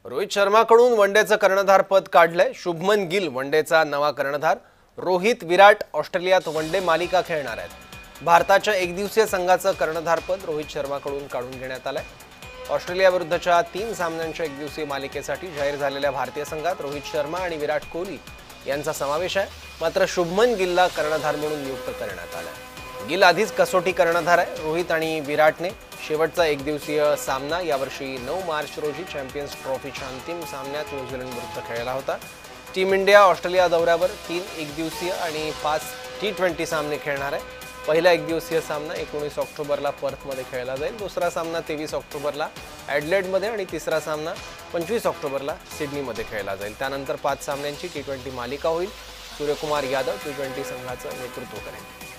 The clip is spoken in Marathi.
रोहित शर्माकडून वनडेचं कर्णधारपद काढलंय। शुभमन गिल वनडेचा नवा कर्णधार। रोहित विराट ऑस्ट्रेलियात वनडे मालिका खेळणार आहेत। भारताच्या एकदिवसीय संघाचं कर्णधारपद रोहित शर्माकडून काढून घेण्यात आलंय। ऑस्ट्रेलिया विरुद्धच्या 3 सामन्यांच्या एकदिवसीय मालिकेसाठी जाहीर झालेल्या भारतीय संघात रोहित शर्मा आणि विराट कोहली यांचा समावेश आहे। मात्र शुभमन गिलला कर्णधार म्हणून नियुक्त करण्यात आलंय। गिल आधीच कसोटी कर्णधार आहे। रोहित आणि विराटने शेवटचा एकदिवसीय सामना यावर्षी 9 मार्च रोजी चॅम्पियन्स ट्रॉफीच्या अंतिम सामन्यात न्यूझीलंड विरुद्ध खेळला होता। टीम इंडिया ऑस्ट्रेलिया दौऱ्यावर 3 एकदिवसीय आणि 5 T20 सामने खेळणार आहे। पहिला एकदिवसीय सामना 19 ऑक्टोबरला पर्थमध्ये खेळला जाईल। दुसरा सामना 23 ऑक्टोबरला ॲडलेडमध्ये आणि तिसरा सामना 25 ऑक्टोबरला सिडनीमध्ये खेळला जाईल। त्यानंतर 5 सामन्यांची T20 मालिका होईल। सूर्यकुमार यादव T20 संघाचं नेतृत्व करेल।